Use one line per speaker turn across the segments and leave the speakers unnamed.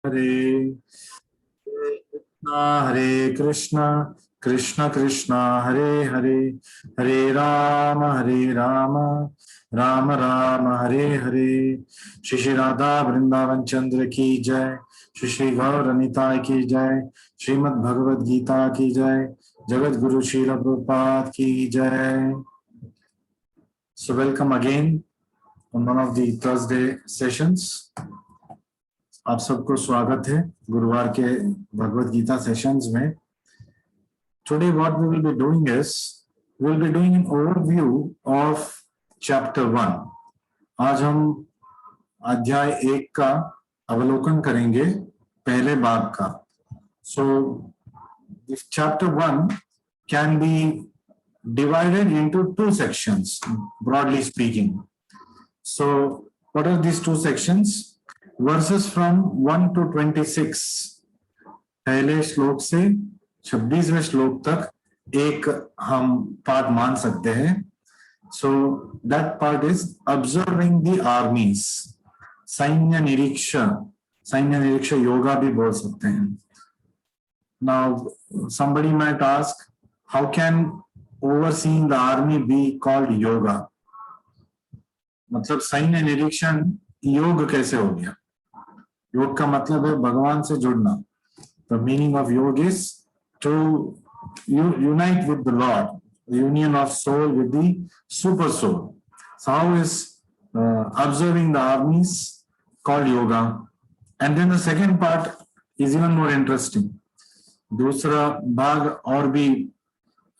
हरे हरे कृष्णा कृष्ण कृष्ण हरे हरे हरे राम राम राम हरे हरे। श्री श्री राधा वृंदावन चंद्र की जय। श्री श्री गौर निताय की जय। श्रीमद् भगवद गीता की जय। जगत गुरु श्रील प्रभुपाद की जय। So welcome again on one of the Thursday sessions. आप सबको स्वागत है गुरुवार के भगवद गीता सेशंस में। Today what we will be doing is we will be doing an overview of chapter 1. आज हम अध्याय 1 का अवलोकन करेंगे, पहले भाग का। So if chapter 1 can be divided into 2 sections, broadly speaking. So what are these 2 sections? Verses from 1 to 26, पहले श्लोक से 26वें श्लोक तक एक हम पार्ट मान सकते हैं। So that part is observing the armies. सैन्य निरीक्ष योगा भी बोल सकते हैं। Now somebody might ask, how can overseeing the army be called yoga? मतलब सैन्य निरीक्षण योग कैसे हो गया? योग का मतलब है भगवान से जुड़ना। The meaning of yoga is to unite with the Lord, the union of soul with the super soul. So how is observing the armies called yoga? And then the second part is even more interesting. दूसरा भाग और भी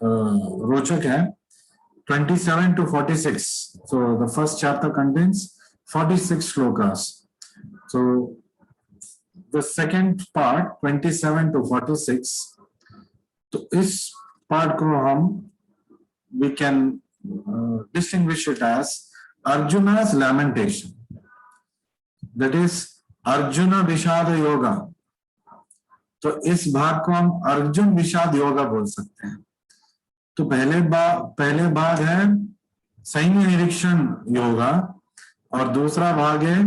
रोचक है। 27 to 46. So the first chapter contains 46 shlokas. So the second part 27 to 46, तो इस part को हम we can distinguish it as Arjuna's lamentation. That is Arjuna विषाद योगा। तो इस भाग को हम अर्जुन विषाद योगा बोल सकते हैं। तो पहले भाग है सैन्य निरीक्षण योगा और दूसरा भाग है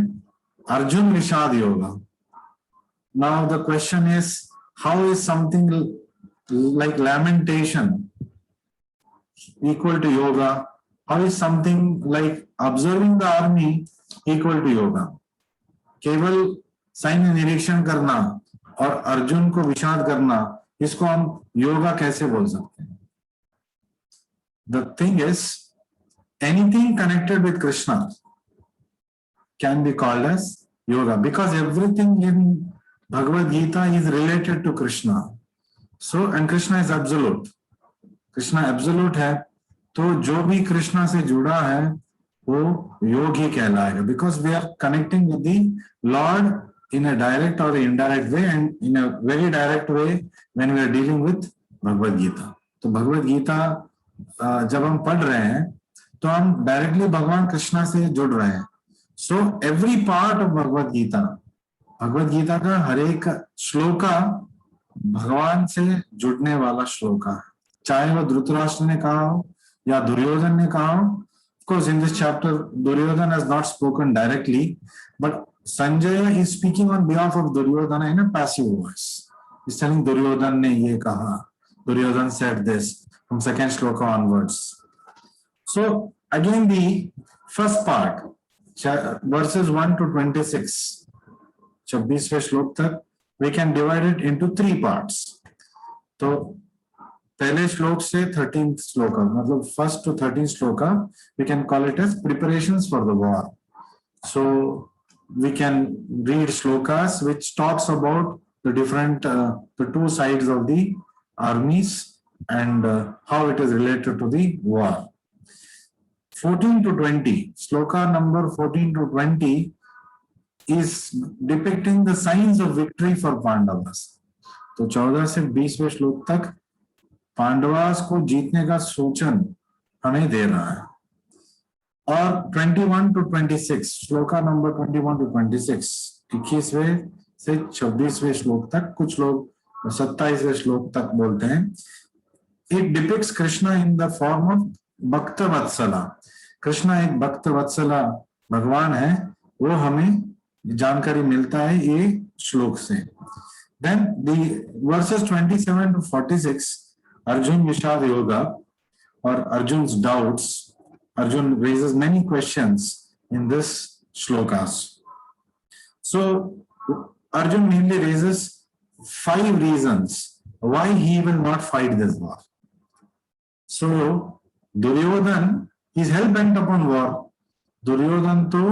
अर्जुन विषाद yoga. Now the question is, how is something like lamentation equal to yoga? How is something like observing the army equal to yoga? केवल सैन्य निरीक्षण करना और अर्जुन को विषाद करना, इसको हम योगा कैसे बोल सकते हैं? The thing is, anything connected with Krishna can be called as yoga because everything in Bhagavad Gita is related to Krishna. So, and Krishna is absolute. Krishna absolute है, तो जो भी कृष्णा से जुड़ा है वो योग ही कहलाएगा, because we are connecting with the Lord in a direct or indirect way, and in a very direct way when we are dealing with Bhagavad Gita. तो भगवद गीता जब हम पढ़ रहे हैं तो हम डायरेक्टली भगवान कृष्णा से जुड़ रहे हैं। So every part of Bhagavad Gita का हर एक श्लोका भगवान से जुड़ने वाला श्लोका है, चाहे वह धृतराष्ट्र ने कहा हो या दुर्योधन ने कहा हो। Of course, in this chapter, Duryodhana has not spoken directly, but Sanjaya is speaking on behalf of Duryodhana in a passive voice. He's telling Duryodhana ने ये कहा, Duryodhana said this from second shloka onwards. So again, the first part, verses 1 to 26. 26वें श्लोक तक we can divide it into 3 parts. तो पहले श्लोक से 13th shloka, मतलब first to 13th shloka, we can call it as preparations for the war. So we can read shlokas which talks about the different the 2 sides of the armies and how it is related to the war. 14 to 20, shloka number 14 to 20 is depicting the signs of victory for Pandavas. तो 14 से 20वें श्लोक तक पांडवास को जीतने का सूचन हमें दे रहा है। और 21 to 26, श्लोका नंबर 21 to 26, 21वें से 26वें श्लोक तक, कुछ लोग 27वें श्लोक तक बोलते हैं। It depicts Krishna in the form of भक्त वत्सला। कृष्णा एक भक्त वत्सला भगवान है, वो हमें जानकारी मिलता है ये श्लोक से. Then the verses 27 to 46, Arjun Vishad Yoga or Arjun's doubts. Arjun raises many questions in this shlokas. So Arjun mainly raises 5 reasons why he will not fight this war. So Duryodhan is hell bent upon war. Duryodhan तो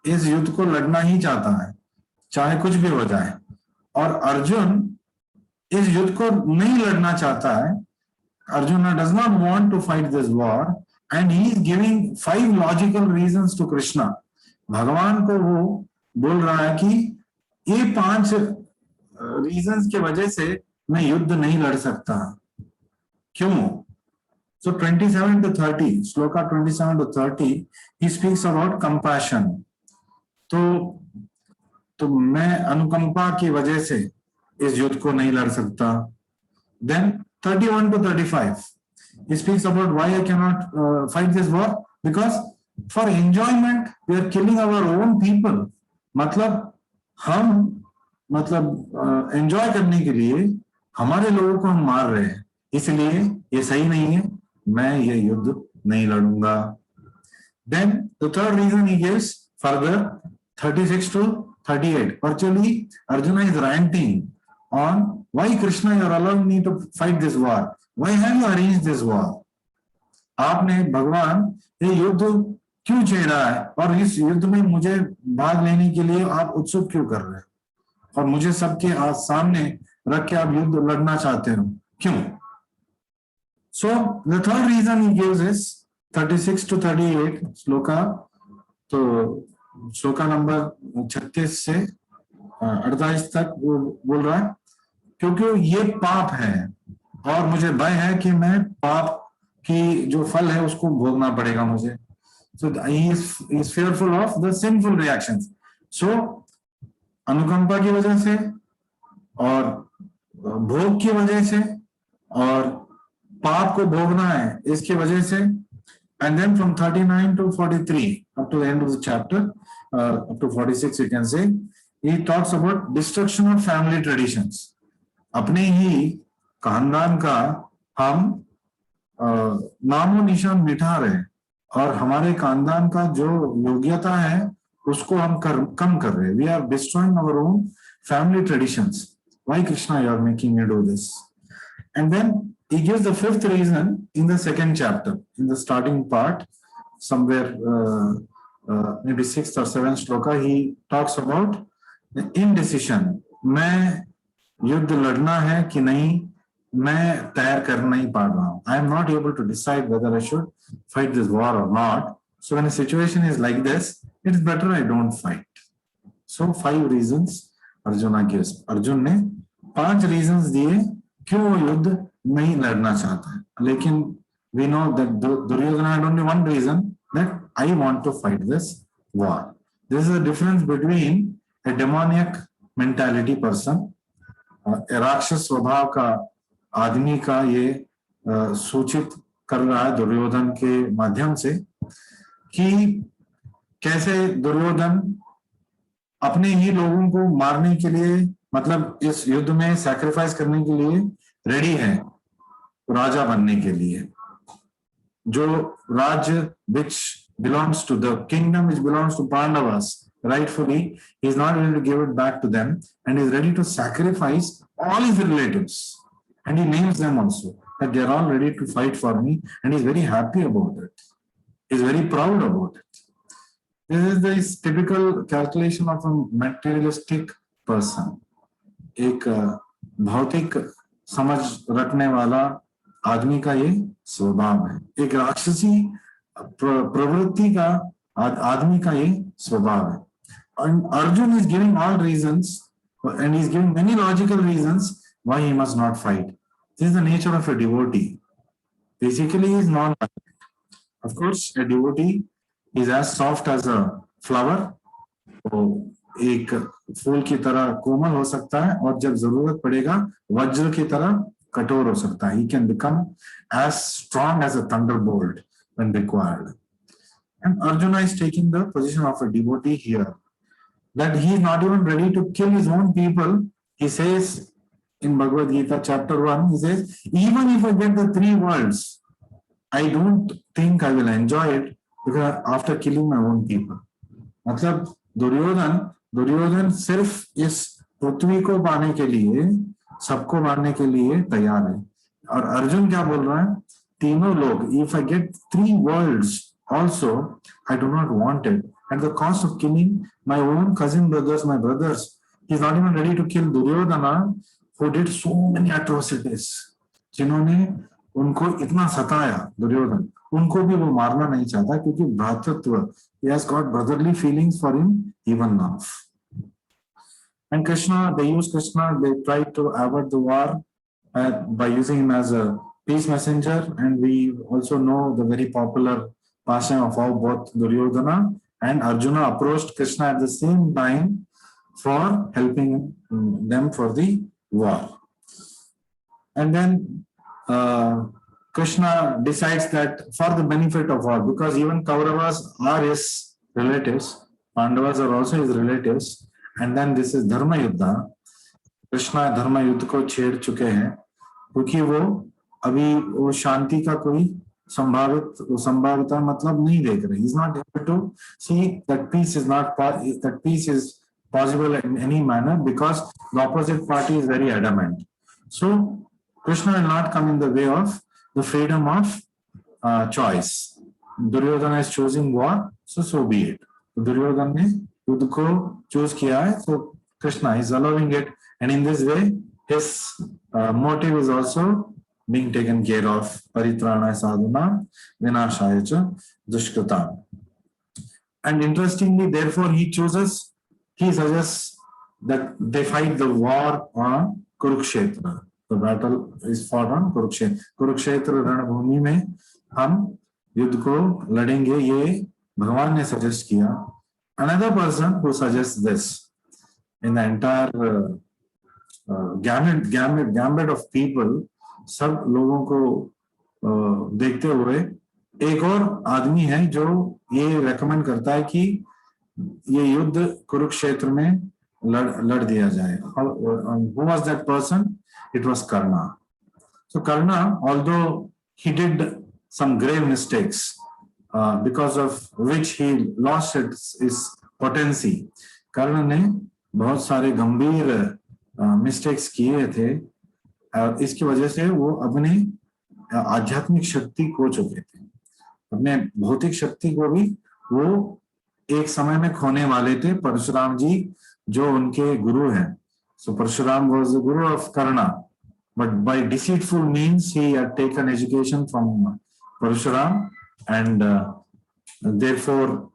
इस युद्ध को लड़ना ही चाहता है, चाहे कुछ भी हो जाए. और अर्जुन इस युद्ध को नहीं लड़ना चाहता है. Arjun does not want to fight this war and he is giving 5 logical reasons to Krishna. भगवान को वो बोल रहा है कि ये 5 reasons के वजह से मैं युद्ध नहीं लड़ सकता. क्यों? So 27 to 30, Shloka 27 to 30, he speaks about compassion. तो मैं अनुकंपा की वजह से इस युद्ध को नहीं लड़ सकता. Then 31 to 35, he speaks about why I cannot fight this war, because for enjoyment we are killing our own people. मतलब हम enjoy करने के लिए हमारे लोगों को हम मार रहे हैं, इसलिए ये सही नहीं है, मैं ये युद्ध नहीं लड़ूंगा. Then the third reason he gives further, 36 to 38. Virtually Arjuna is ranting on why Krishna you are allowing me to fight this war. Why have you arranged this war? आपने भगवान ये युद्ध क्यों छेड़ा है और इस युद्ध में मुझे भाग लेने के लिए आप उत्सुक क्यों कर रहे हैं और मुझे सबके सामने रख के आप युद्ध लड़ना चाहते हो, क्यों? So the third reason he gives is 36 to 38 shloka. तो श्लोका नंबर 36 से 48 तक वो बोल रहा है क्योंकि ये पाप है और मुझे भय है कि मैं पाप की जो फल है उसको भोगना पड़ेगा मुझे. So he is fearful of the sinful reactions. So अनुकंपा की वजह से और भोग की वजह से और पाप को भोगना है इसकी वजह से. And then from 39 to 43 up to the end of the chapter, up to 46 you can say, he talks about destruction of family traditions. अपने ही खानदान का हम नामो निशान मिटा रहे और हमारे खानदान का जो योग्यता है उसको हम कम कर रहे. We are destroying our own family traditions. Why Krishna you are making me do this? And then he gives the 5th reason in the 2nd chapter, in the starting part, somewhere maybe 6th or 7th shloka, he talks about the indecision. मैं युद्ध लड़ना है कि नहीं, मैं तैयार कर नहीं पा रहा हूँ. I am not able to decide whether I should fight this war or not. So when a situation is like this, it's better I don't fight. So 5 reasons Arjuna gives. Arjun ने 5 reasons दिए क्यों वो युद्ध नहीं लड़ना चाहता है. लेकिन we know that Duryodhana had only one reason, that I want to fight this war. This is the difference between a demoniac mentality person, राक्षस स्वभाव का आदमी का ये सूचित कर रहा है दुर्योधन के माध्यम से कि कैसे दुर्योधन अपने ही लोगों को मारने के लिए, मतलब इस युद्ध में सैक्रिफाइस करने के लिए रेडी है, राजा बनने के लिए. जो राज्य which belongs to the kingdom which belongs to Pandavas rightfully, he is not ready to give it back to them and is ready to sacrifice all his relatives, and he names them also that they are all ready to fight for me, and he is very happy about it. He is very proud about it. This is the typical calculation of a materialistic person. एक भौतिक समझ रखने वाला आदमी का ये स्वभाव है. एक राक्षसी प्रवृत्ति का आदमी का ये स्वभाव है. And Arjun is giving all reasons, and he is giving many logical reasons why he must not fight. This is the nature of a devotee. Basically, he is non-violent. Of course, a devotee is as soft as a flower. तो एक फूल की तरह कोमल हो सकता है और जब जरूरत पड़ेगा वज्र की तरह कठोर हो सकता है. He can become as strong as a thunderbolt when required. And Arjuna is taking the position of a devotee here. that he is not even ready to kill his own people. He says in Bhagavad Gita chapter 1, he says, even if I get the 3 worlds, I don't think I will enjoy it because after killing my own people. मतलब दुर्योधन सिर्फ इस पृथ्वी को पाने के लिए, सबको मारने के लिए तैयार है. और अर्जुन क्या बोल रहा है? तीनों लोग, if I get 3 worlds also, I do not want it. At the cost of killing my own cousin brothers, my brothers, he is not even ready to kill Duryodhana, who did so many atrocities. जिन्होंने उनको इतना सताया, दुर्योधन, उनको भी वो मारना नहीं चाहता क्योंकि भ्रातृत्व, he has got brotherly feelings for him even now. And Krishna, they try to avoid the war by using him as a peace messenger. And we also know the very popular pastime of how both Duryodhana and Arjuna approached Krishna at the same time for helping them for the war. And then Krishna decides that for the benefit of all, because even Kauravas are his relatives, Pandavas are also his relatives, and then this is Dharma Yuddha. Krishna धर्म युद्ध को छेड़ चुके हैं क्योंकि वो अभी वो शांति का कोई संभाविता मतलब नहीं देख रहे. He is not able to see that peace is possible in any manner because the opposite party is very adamant. So Krishna will not come in the way of the freedom of choice. Duryodhana is choosing war, so be it. Duryodhana ने युद्ध को choose किया है, so Krishna is allowing it, and in this way his motive is also being taken care of. Paritrana sadhuna vinashaya cha dushkrita. And interestingly, therefore he suggests that they fight the war on Kurukshetra. The battle is fought on Kurukshetra. Kurukshetra रणभूमि में हम युद्ध को लड़ेंगे, ये भगवान ने suggest किया. Another person who suggests this in the entire gambit of people, सब लोगों को देखते हुए एक और आदमी है जो ये रेकमेंड करता है कि ये युद्ध कुरुक्षेत्र में लड़ दिया जाए. Who was that person? It was Karna. So Karna, although he did some grave mistakes, because of which he lost his potency, Karna ने बहुत सारे गंभीर मिस्टेक्स किए थे और इसकी वजह से वो अपनी आध्यात्मिक शक्ति खो चुके थे. अपने भौतिक शक्ति को भी वो एक समय में खोने वाले थे. परशुराम जी जो उनके गुरु हैं, so Parshuram was the guru of Karna, but by deceitful means he had taken education from Parshuram, and therefore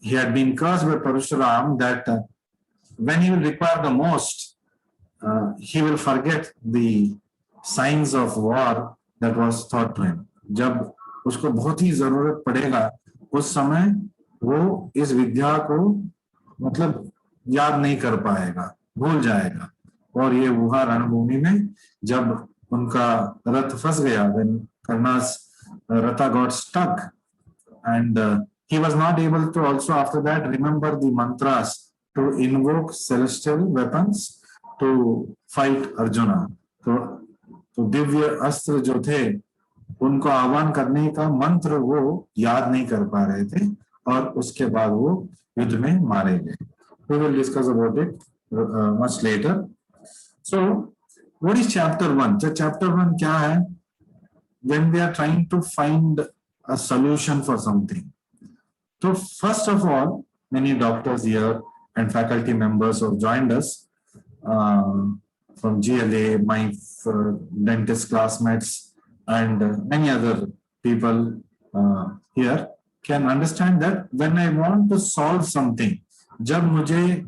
he had been cursed by Parshuram that when he will require the most, he will forget the signs of war that was taught to him. जब उसको बहुत ही जरूरत पड़ेगा उस समय वो इस विद्या को मतलब याद नहीं कर पाएगा, भूल जाएगा. और ये वुहा रणभूमि में जब उनका रथ फंस गया, when Karna's ratha got stuck, and he was not able to also after that remember the mantras to invoke celestial weapons to fight Arjuna. तो दिव्य अस्त्र जो थे उनको आह्वान करने का मंत्र वो याद नहीं कर पा रहे थे और उसके बाद वो युद्ध में मारे गए. We will discuss about it much later. So, what is chapter 1? So, chapter 1 क्या है? When we are trying to find a solution for something. So, first of all, many doctors here and faculty members have joined us from GLA, my dentist classmates, and many other people here can understand that when I want to solve something, जब मुझे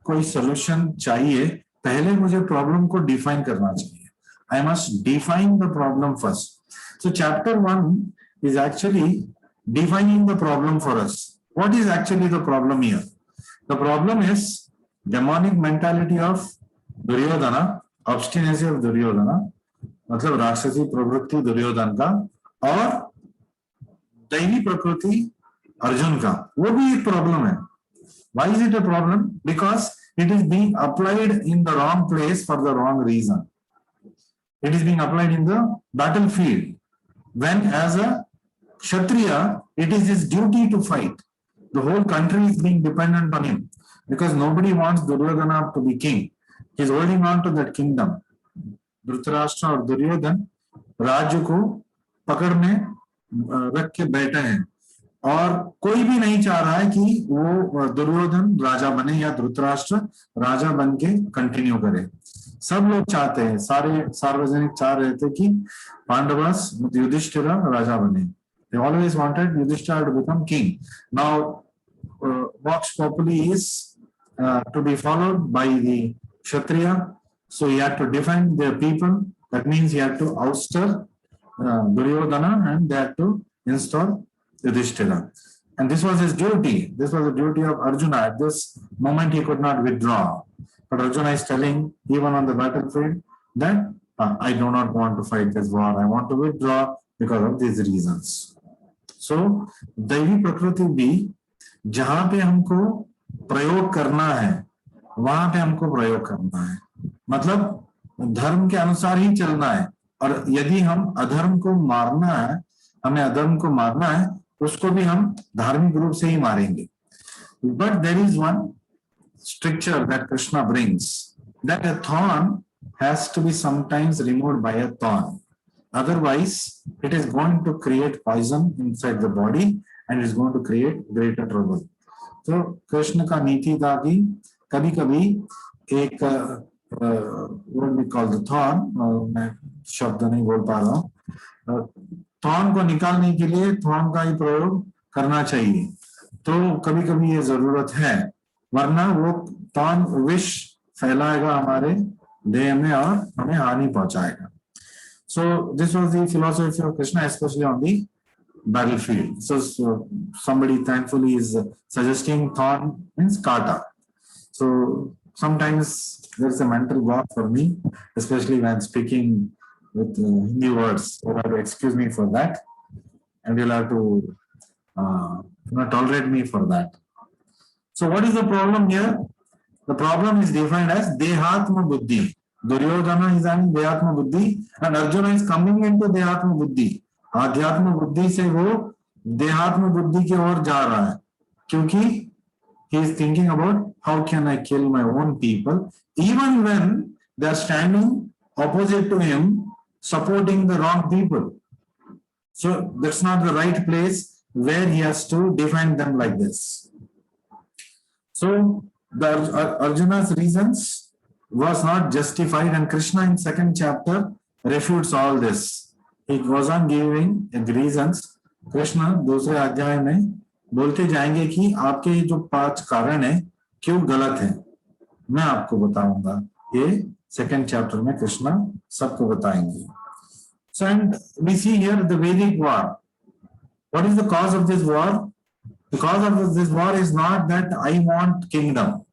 कोई solution चाहिए, पहले मुझे problem को define करना चाहिए. I must define the problem first. So chapter 1 is actually defining the problem for us. What is actually the problem here? The problem is demonic mentality of Duryodhana, obstinacy of Duryodhana, मतलब राक्षसी प्रवृत्ति दुर्योधन का, और दैवी प्रकृति अर्जुन का, वो भी एक प्रॉब्लम है. Why is it a problem? Because it is being applied in the wrong place for the wrong reason. It is being applied in the battlefield, when as a Kshatriya, it is his duty to fight. The whole country is being dependent on him, because nobody wants Duryodhana to be king. He is holding on to that kingdom. Dhritarashtra और दुर्योधन राज्य को पकड़ में रख के बैठे हैं, और कोई भी नहीं चाह रहा है कि वो दुर्योधन राजा बने या धृतराष्ट्र राजा बन के कंटिन्यू करे. सब लोग चाहते हैं, सारे सार्वजनिक चाह रहे थे कि पांडवास युधिष्ठिर राजा बने. They always wanted Yudhishthira to become king. Now, vox populi is to be followed by the Kshatriya. So he had to defend their people. That means he had to ouster Duryodhana, and they had to install Yudhishthira. And this was his duty. This was the duty of Arjuna. At this moment, he could not withdraw. But Arjuna is telling, even on the battlefield, that I do not want to fight this war. I want to withdraw because of these reasons. So, दैवी प्रकृति भी जहां पे हमको प्रयोग करना है, वहां पे हमको प्रयोग करना है. मतलब धर्म के अनुसार ही चलना है. और यदि हम अधर्म को मारना है, हमें अधर्म को मारना है, उसको भी हम धार्मिक रूप से ही मारेंगे. But there is one stricture that Krishna brings, that a thorn has to be sometimes removed by a thorn. Otherwise, it is going to create poison inside the body and it is going to create greater trouble. तो कृष्ण का नीति था कि कभी कभी एक what we call the thorn, मैं शब्द नहीं बोल पा रहा हूँ, थॉर्न को निकालने के लिए थॉर्न का ही प्रयोग करना चाहिए. तो कभी कभी ये जरूरत है, वरना वो थॉर्न विष फैलाएगा हमारे देह में और हमें हानि पहुंचाएगा. So this was the philosophy of Krishna, especially on the battlefield. So somebody thankfully is suggesting thorn means kata. So sometimes there's a mental block for me, especially when speaking with Hindi words. So you have to excuse me for that, and you'll have to tolerate me for that. So what is the problem here? The problem is defined as Dehatma Buddhi. Duryodhana is having Dehatma Buddhi, and Arjuna is coming into Dehatma Buddhi. आध्यात्म बुद्धि से वो देहात्म बुद्धि की ओर जा रहा है, क्योंकि he is thinking about how can I kill my own people, even when they are standing opposite to him, supporting the wrong people. So that's not the right place where he has to defend them like this. So the Arjuna's reasons was not justified, and Krishna in second chapter refutes all this. He goes on giving reasons. Krishna दूसरे अध्याय में बोलते जाएंगे कि आपके जो 5 कारण है क्यों गलत है, मैं आपको बताऊंगा. ये सेकंड चैप्टर में कृष्णा सबको बताएंगे. So and we see here the Vedic war. What is the cause of this war? The cause of this war is not that I want kingdom.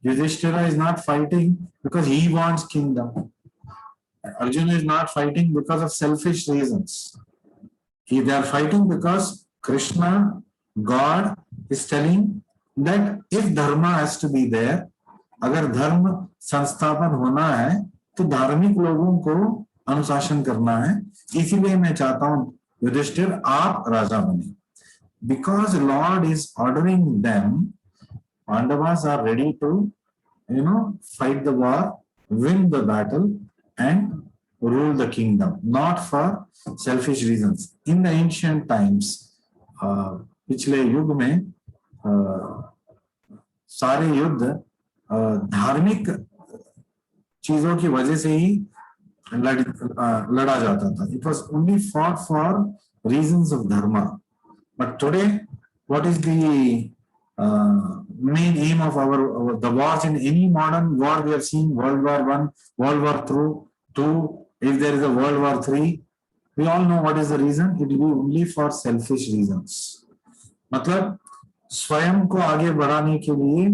Yudhishthira is not fighting because he wants kingdom. Arjuna is not fighting because of selfish reasons. They are fighting because Krishna, God, is telling that if dharma has to be there, अगर धर्म संस्थापन होना है तो धार्मिक लोगों को अनुशासन करना है. इसीलिए मैं चाहता हूं युधिष्ठिर आप राजा बने. Because Lord is ordering them, Pandavas are ready to, fight the war, win the battle, and rule the kingdom, not for selfish reasons. In the ancient times, पिछले युग में सारे युद्ध धार्मिक चीजों की वजह से ही लड़ा जाता था. It was only fought for reasons of dharma. But today, what is the main aim of the wars in any modern war we have seen? World War I, World War II. If there is a World War III, we all know what is the reason. It will be only for selfish reasons. मतलब स्वयं को आगे बढ़ाने के लिए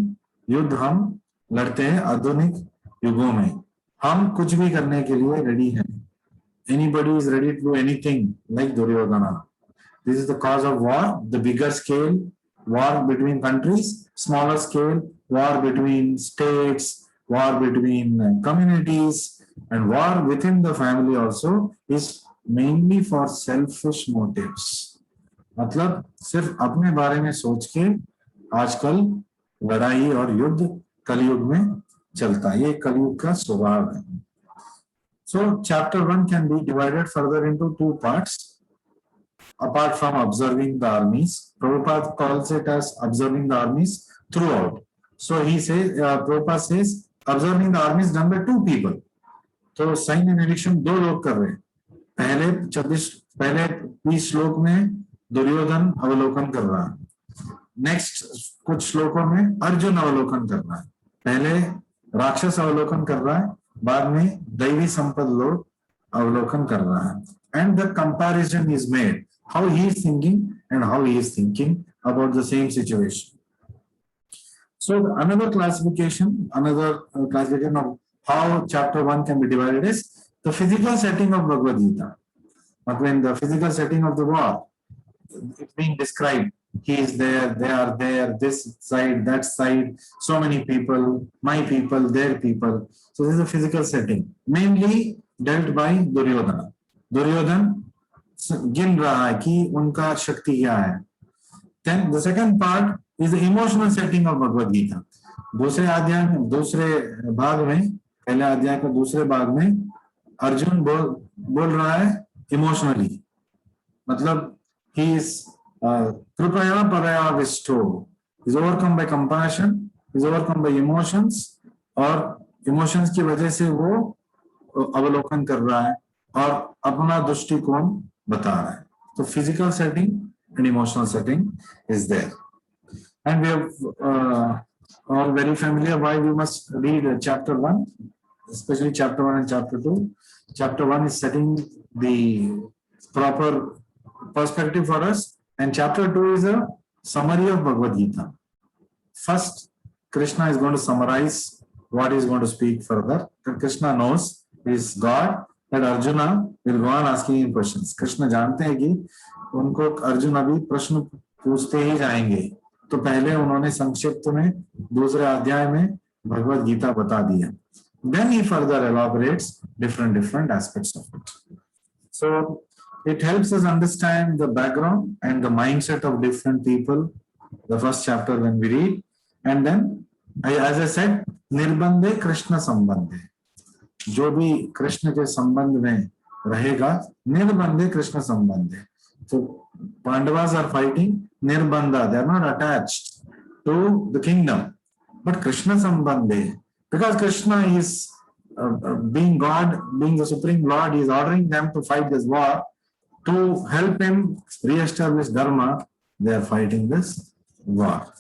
युद्ध हम लड़ते हैं. आधुनिक युगों में हम कुछ भी करने के लिए रेडी हैं. Anybody is ready to do anything like Duryodhana. This is the cause of war. The bigger scale, war between countries, smaller scale, war between states, war between communities, and war within the family also is mainly for selfish motives. मतलब सिर्फ अपने बारे में सोच के आजकल लड़ाई और युद्ध कलयुग में चलता है, ये कलयुग का स्वभाव है. So chapter 1 can be divided further into two parts. Apart from observing the armies, Prabhupada calls it as observing the armies throughout. So he says, Prabhupada says, observing the armies done by two people. तो सैन्य निरीक्षण दो लोग कर रहे हैं. पहले 20 श्लोक में दुर्योधन अवलोकन कर रहा है. नेक्स्ट कुछ श्लोकों में अर्जुन अवलोकन कर रहा है. पहले राक्षस अवलोकन कर रहा है, बाद में दैवी संपद लोग अवलोकन कर रहा है. And the comparison is made, how he is thinking and how he is thinking about the same situation. So another classification of how chapter 1 can be divided is the physical setting of Bhagavad Gita. But when the physical setting of the war, it's being described, he is there, they are there, this side, that side, so many people, my people, their people. So this is a physical setting, mainly dealt by Duryodhana. Duryodhan गिन रहा है कि उनका शक्ति क्या है. Then the second part is the emotional setting of Bhagavad Gita. दूसरे अध्याय में, दूसरे भाग में, पहले अध्याय के दूसरे भाग में अर्जुन बोल रहा है इमोशनली. मतलब he is कृपया परया विष्टो, is overcome by compassion, is overcome by emotions, और emotions की वजह से वो अवलोकन कर रहा है और अपना दृष्टिकोण बता रहा है. तो physical setting and emotional setting is there. And we have all very familiar why we must read chapter 1, especially chapter 1 and chapter 2. Chapter 1 is setting the proper perspective for us, and chapter 2 is a summary of Bhagavad Gita. First, Krishna is going to summarize what he is going to speak further. Krishna knows he is God, that Arjuna will go on asking him questions. Krishna जानते हैं कि उनको अर्जुन अभी प्रश्न पूछते ही जाएंगे, तो पहले उन्होंने संक्षिप्त में दूसरे अध्याय में भगवद गीता बता दिया. Then he further elaborates different aspects of it. So it helps us understand the background and the mindset of different people, the first chapter when we read. And then, as I said, Nirbandhe Krishna Sambandhe. जो भी कृष्ण के संबंध में रहेगा, निर्बंधे Krishna संबंधे. So Pandavas are fighting nirbandha, they are not attached to the kingdom, but Krishna sambandhe, because Krishna is being God, being the supreme Lord, he is ordering them to fight this war to help him re-establish dharma. They are fighting this war.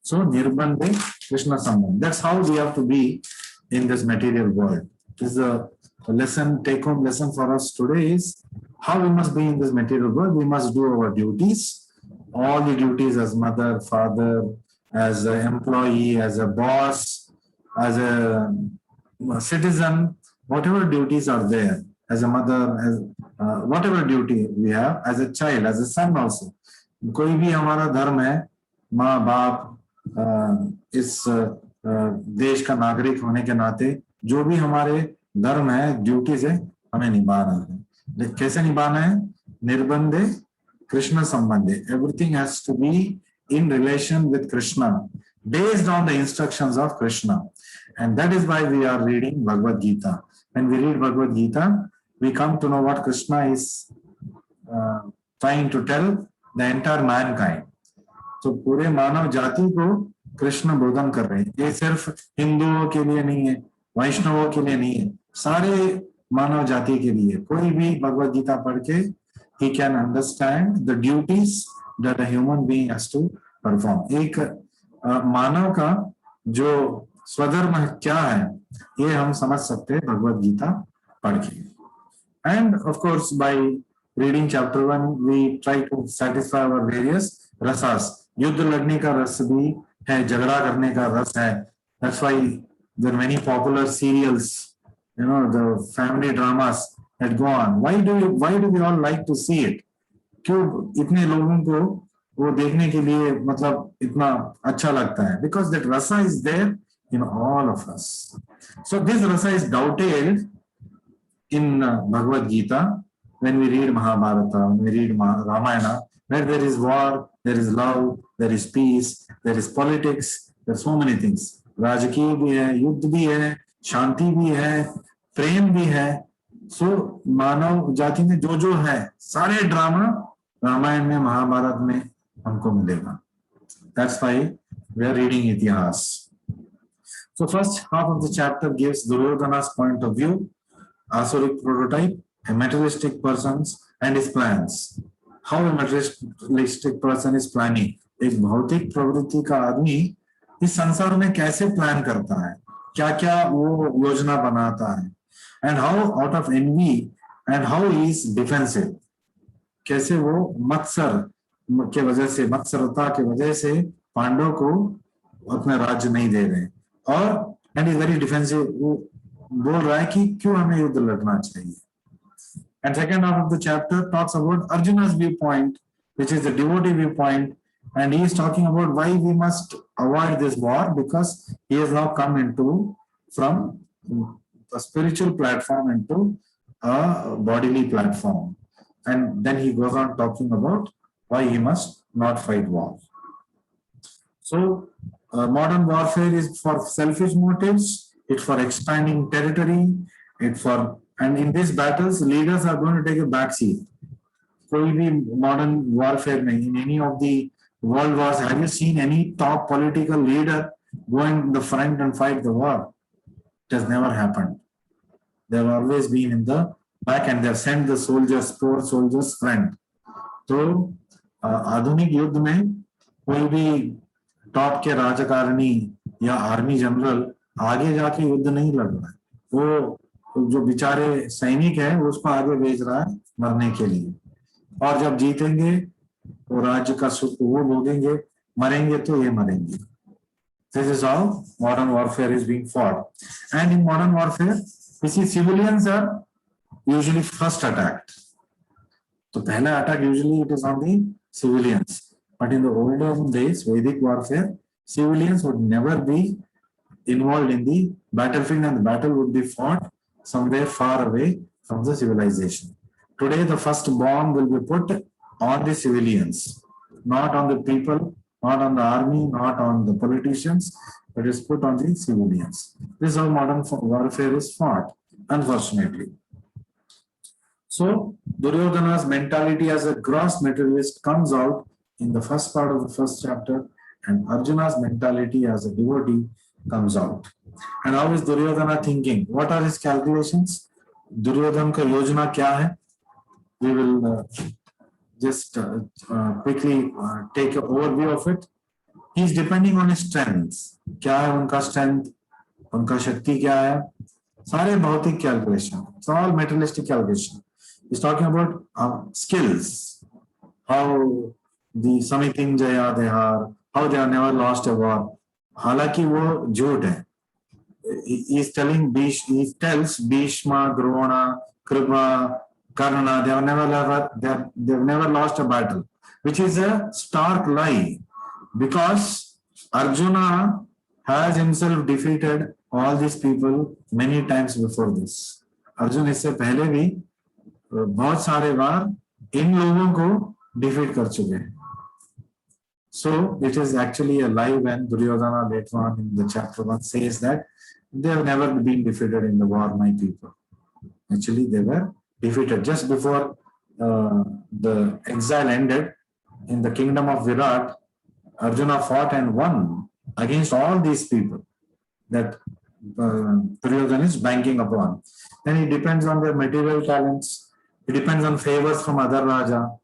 So nirbandhe Krishna sambandhe. That's how we have to be in this material world. This is a lesson, take-home lesson for us today is how we must be in this material world. We must do our duties, all the duties as mother, father, as an employee, as a boss, as a citizen, whatever duties are there, as a mother, as whatever duty we have, as a child, as a son also. कोई भी हमारा धर्म है, माँ बाप, इस देश का नागरिक होने के नाते जो भी हमारे धर्म है, ड्यूटीज है, हमें निभाना है. कैसे निभाना है? निर्बंधे Krishna संबंधे. Everything has to be in relation with Krishna, based on the instructions of Krishna. And that is why we are reading Bhagavad Gita. When we read Bhagavad Gita, we come to know what Krishna is trying to tell the entire mankind. तो पूरे मानव जाति को कृष्ण बोधन कर रहे हैं. ये सिर्फ हिंदुओं के लिए नहीं है, वैष्णवों के लिए नहीं है, सारे मानव जाति के लिए. कोई भी भगवद गीता पढ़ के he can understand the duties that a human being has to perform. एक मानव का जो स्वधर्म क्या है, ये हम समझ सकते हैं भगवद गीता पढ़ के. And of course, by reading chapter 1, we try to satisfy our various rasas. युद्ध लड़ने का रस भी है, झगड़ा करने का रस है. That's why there are many popular serials, you know, the family dramas that go on. Why do we all like to see it? क्यों इतने लोगों को वो देखने के लिए मतलब इतना अच्छा लगता है, because that rasa is there in all of us. So this rasa is doubted in Bhagavad Gita, when we read Mahabharata, when we read Ramayana, where there is war, there is love, there is peace, there is politics, there are so many things. राजकीय भी है, युद्ध भी है, शांति भी है, प्रेम भी है. सो मानव जाति में जो जो है सारे ड्रामा रामायण में, महाभारत में हमको मिलेगा. That's why we are reading इतिहास. So first half of the chapter gives Duryodhana's point of view, Asuric prototype, a materialistic person and his plans. How a materialistic person is planning. एक भौतिक प्रवृत्ति का आदमी इस संसार में कैसे प्लान करता है, क्या क्या वो योजना बनाता है. And how out of envy and how is defensive, कैसे वो मत्सर के वजह से, मत्सरता के वजह से पांडव को अपना राज्य नहीं दे रहे. और एंड इज वेरी डिफेंसिव, वो बोल रहा है कि क्यों हमें युद्ध लड़ना चाहिए. And second half of the chapter talks about Arjuna's viewpoint, which is the devotee viewpoint, and he is talking about why we must avoid this war, because he has now come into from a spiritual platform into a bodily platform. And then he goes on talking about why he must not fight war. So modern warfare is for selfish motives, it's for expanding territory, it's for, and in these battles leaders are going to take a back seat. कोई भी modern warfare में, in any of the world wars, have you seen any top political leader going in the front and fight the war? It has never happened. They have always been in the back and they have sent the soldiers, poor soldiers front. तो आधुनिक युद्ध में कोई भी top के राजकारणी या army general आगे जाके युद्ध नहीं लड़ रहा है. वो जो बेचारे सैनिक है उसको आगे भेज रहा है मरने के लिए. और जब जीतेंगे तो राज्य का सुख वो भोगेंगे, मरेंगे तो ये मरेंगे. This is how modern warfare is being fought. And in modern warfare, we see civilians are usually first attacked. So पहला attack usually it is on the civilians. But in the olden days, Vedic warfare, civilians would never be involved in the battlefield and the battle would be fought somewhere far away from the civilization. Today, the first bomb will be put on the civilians, not on the people, not on the army, not on the politicians, but is put on the civilians. This is how modern warfare is fought, unfortunately. So, Duryodhana's mentality as a gross materialist comes out in the first part of the first chapter, and Arjuna's mentality as a devotee comes out. And how is Duryodhana thinking? What are his calculations? Duryodhana ka yojana kya hai? We will just quickly take an overview of it. He is depending on his strengths. क्या है उनका strength? उनका शक्ति क्या है? सारे भौतिक calculation. It's all materialistic calculation. He's talking about skills. How the Samitinjaya they are. How they have never lost a war. हालांकि वो झूठ है. He tells Bhishma, Drona, Kripa, Karna, they've never lost a battle, which is a stark lie, because Arjuna has himself defeated all these people many times before this. Arjuna इससे पहले भी बहुत सारे बार इन लोगों को defeat कर चुके हैं. So it is actually a lie when Duryodhana later on in the chapter 1 says that they have never been defeated in the war, my people. Actually, they were defeated just before the exile ended in the kingdom of Virat. Arjuna fought and won against all these people that Duryodhana is banking upon. Then it depends on their material talents. It depends on favors from other Raja.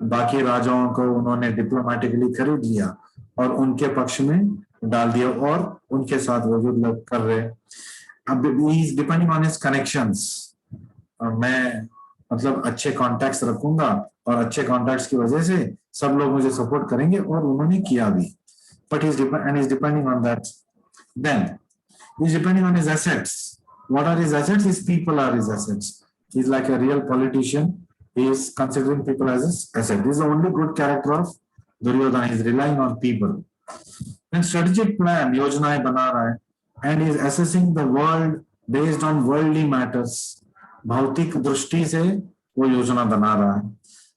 बाकी राजाओं को उन्होंने diplomatically खरीद लिया और उनके पक्ष में डाल दिया और उनके साथ वो युद्ध कर रहे. अब he is depending on his connections. मैं मतलब अच्छे कॉन्टैक्ट्स रखूंगा और अच्छे कॉन्टैक्ट्स की वजह से सब लोग मुझे सपोर्ट करेंगे और उन्होंने किया भी. But he is depending on that. Then he is depending on his assets. What are his assets? His people are his assets. He is like a real politician. He is considering people as his asset. This is the only good character of Duryodhan is relying on people. When strategic plan योजनाएं बना रहा है and is assessing the world based on worldly matters, भौतिक दृष्टि से वो योजना बना रहा है,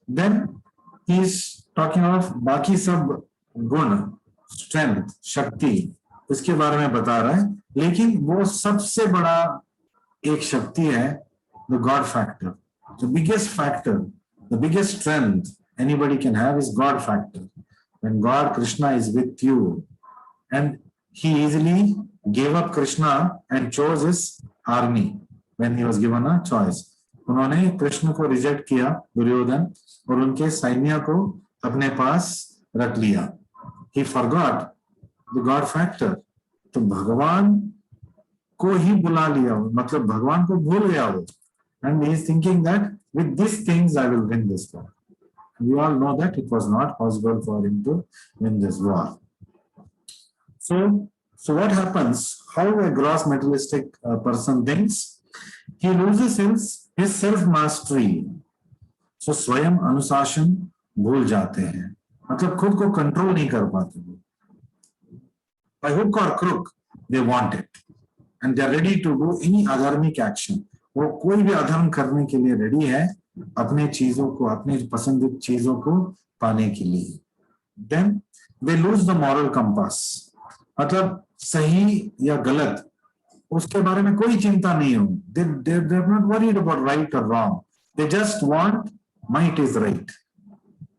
then he is talking of बाकी सब गुण, strength, शक्ति, इसके बारे में बता रहा है, लेकिन वो सबसे बड़ा एक शक्ति है the God factor. The biggest factor, the biggest strength anybody can have is God factor. When God, Krishna is with you, and he easily gave up Krishna and chose his army when he was given a choice. उन्होंने कृष्ण को reject किया दुर्योधन और उनके सैन्य को अपने पास रख लिया. He forgot the God factor. तो भगवान को ही बुला लिया, मतलब भगवान को भूल गया वो. And he is thinking that with these things I will win this war. We all know that it was not possible for him to win this war. So what happens? How a gross materialistic person thinks? He loses his self-mastery. So स्वयं अनुशासन भूल जाते हैं, मतलब खुद को control नहीं कर पाते. By hook or crook, they want it, and they are ready to do any adharmic action. वो कोई भी अधर्म करने के लिए रेडी है अपने चीजों को, अपने पसंदीदा चीजों को पाने के लिए. Then they lose the moral compass. मतलब सही या गलत उसके बारे में कोई चिंता नहीं हो. They're not worried about right or wrong. They just want might is right.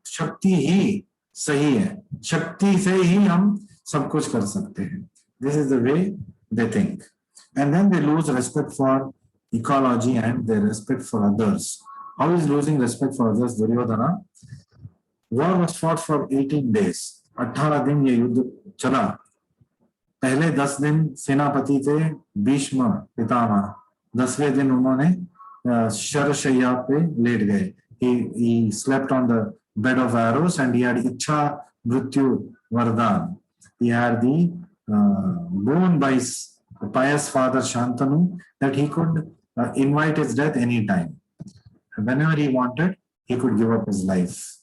शक्ति ही सही है, शक्ति से ही हम सब कुछ कर सकते हैं. This is the way they think. And then they lose respect for ecology and their respect for others. How is losing respect for others? Duryodhana. War was fought for 18 days. 18 दिन ये युद्ध चला. पहले 10 दिन सेनापति थे भीष्म पितामह. 10वें दिन उन्होंने शरशैया पे लेट गए. He slept on the bed of arrows and he had ichha mrityu vardhan. He had the boon by his pious father Shantanu that he could invite his death any time. Whenever he wanted, he could give up his life.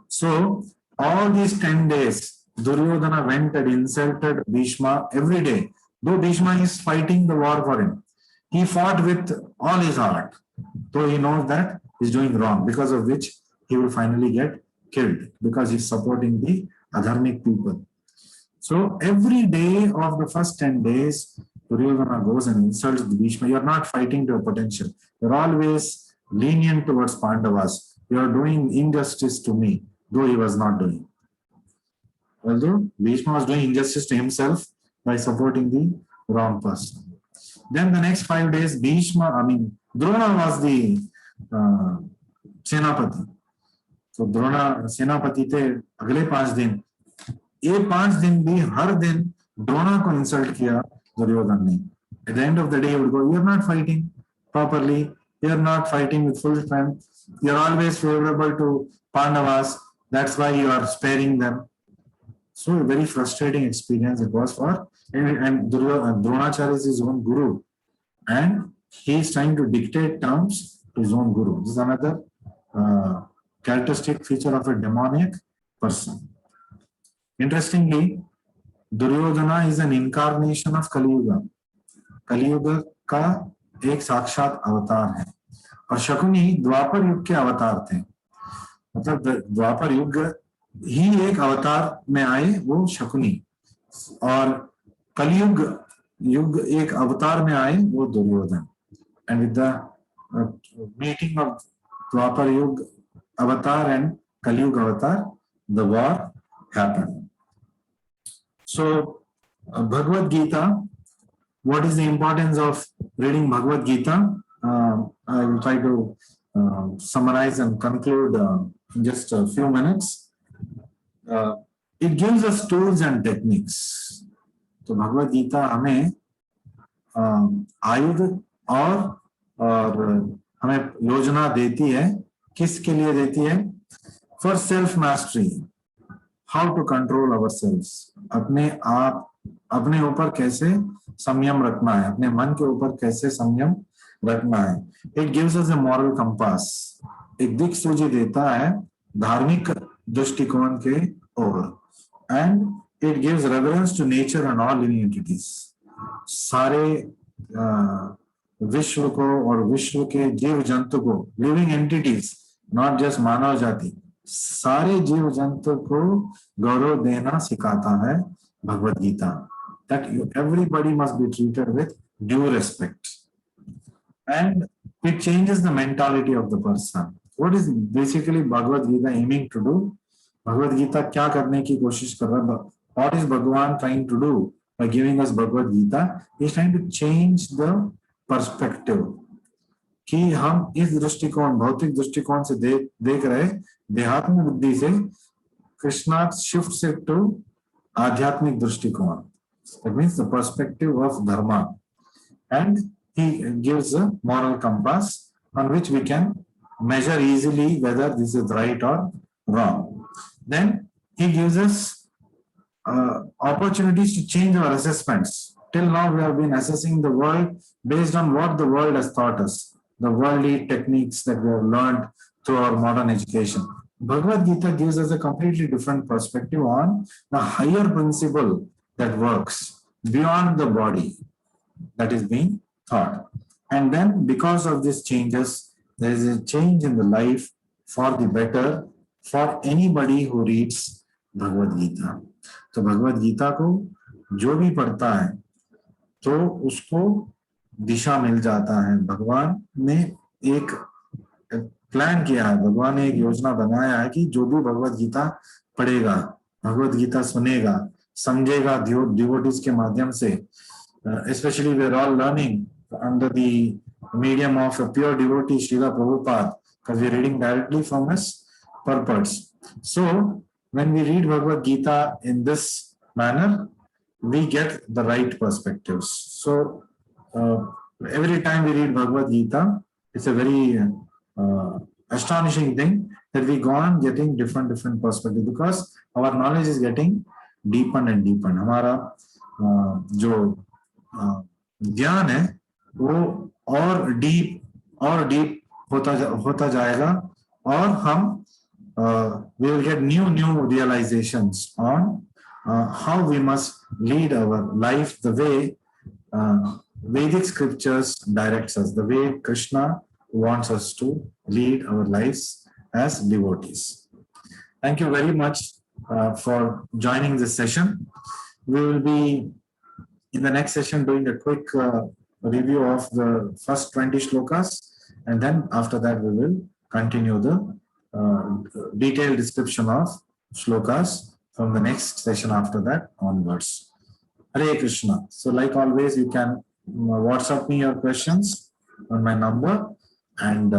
So all these 10 days, Duryodhana went and insulted Bhishma every day. Though Bhishma is fighting the war for him, he fought with all his heart. Though he knows that he's doing wrong, because of which he will finally get killed, because he's supporting the adharmic people. So every day of the first 10 days, Duryodhana goes and insults Bhishma. You're not fighting to a potential. You're always lenient towards Pandavas. You're doing injustice to me, though he was not doing. Although Bhishma was doing injustice to himself by supporting the wrong person. Then the next 5 days, Drona was the Senapati. So Drona Senapati थे अगले 5 दिन. ये 5 दिन भी हर दिन द्रोणा को insult किया दुर्योधन ने. At the end of the day, he would go, you're not fighting properly, you're not fighting with full strength, you're always favorable to Pandavas, that's why you are sparing them. So a very frustrating experience it was for, and Dronacharya is his own guru, and he is trying to dictate terms to his own guru. This is another characteristic feature of a demoniac person. Interestingly, Duryodhana is an incarnation of Kali Yuga. Kali Yuga का एक साक्षात अवतार है, और शकुनी द्वापर युग के अवतार थे. मतलब द्वापर युग ही एक अवतार में आए वो शकुनी, और कलयुग युग एक अवतार में आए वो Duryodhan. And with the meeting of Dwapar Yuga avatar and Kali Yuga avatar, the war happened. So Bhagavad Gita, what is the importance of reading Bhagavad Gita? I will try to summarize and conclude in just a few minutes. It gives us tools and techniques. तो भगवद गीता हमें आयुध और हमें योजना देती है. किसके लिए देती है? For self mastery. How to control ourselves. अपने ऊपर कैसे संयम रखना है, अपने मन के ऊपर कैसे संयम रखना है. It gives us a moral compass. एक दिक्सूची देता है धार्मिक दृष्टिकोण के over, and it gives reverence to nature and all living entities. सारे विश्व को और विश्व के जीव जंतु को, लिविंग एंटिटीज, नॉट जस्ट मानव जाति, सारे जीव जंतु को गौरव देना सिखाता है Bhagavad Gita. That everybody must be treated with due respect, and it changes the mentality of the person. What is basically Bhagavad Gita aiming to do? Bhagavad Gita क्या करने की कोशिश कर रहा है? What is Bhagavan trying to do by giving us Bhagavad Gita? He is trying to change the perspective. कि हम इस दृष्टिकोण, भौतिक दृष्टिकोण से देख रहे, देहात्म बुद्धि से कृष्णा शिफ्ट्स इट टू आध्यात्मिक दृष्टिकोण. That means the perspective of dharma, and he gives a moral compass on which we can measure easily whether this is right or wrong. Then he gives us opportunities to change our assessments. Till now we have been assessing the world based on what the world has taught us, the worldly techniques that we have learned through our modern education. Bhagavad Gita gives us a completely different perspective on the higher principle that works beyond the body that is being taught. And then because of these changes, there is a change in the life for the better for anybody who reads Bhagavad Gita. तो भगवद गीता को जो भी पढ़ता है तो उसको दिशा मिल जाता है. भगवान ने एक प्लान किया है, भगवान ने एक योजना बनाया है कि जो भी भगवद गीता पढ़ेगा, भगवद गीता सुनेगा, समझेगा डिवोटीज के माध्यम से, especially we are all learning under the medium of a pure devotee Srila Prabhupada, because we are reading directly from his purports. So when we read Bhagavad Gita in this manner, we get the right perspectives. So every time we read Bhagavad Gita, it's a very astonishing thing that we go on getting different perspectives, because our knowledge is getting deeper and deeper. हमारा जो ज्ञान है वो और deep होता जाएगा, और हम we will get new realizations on how we must lead our life the way Vedic scriptures directs us, the way Krishna wants us to lead our lives as devotees. Thank you very much for joining this session. We will be in the next session doing a quick review of the first 20 shlokas, and then after that we will continue the detailed description of shlokas from the next session after that onwards. Hare Krishna. So like always, you can WhatsApp me your questions on my number, and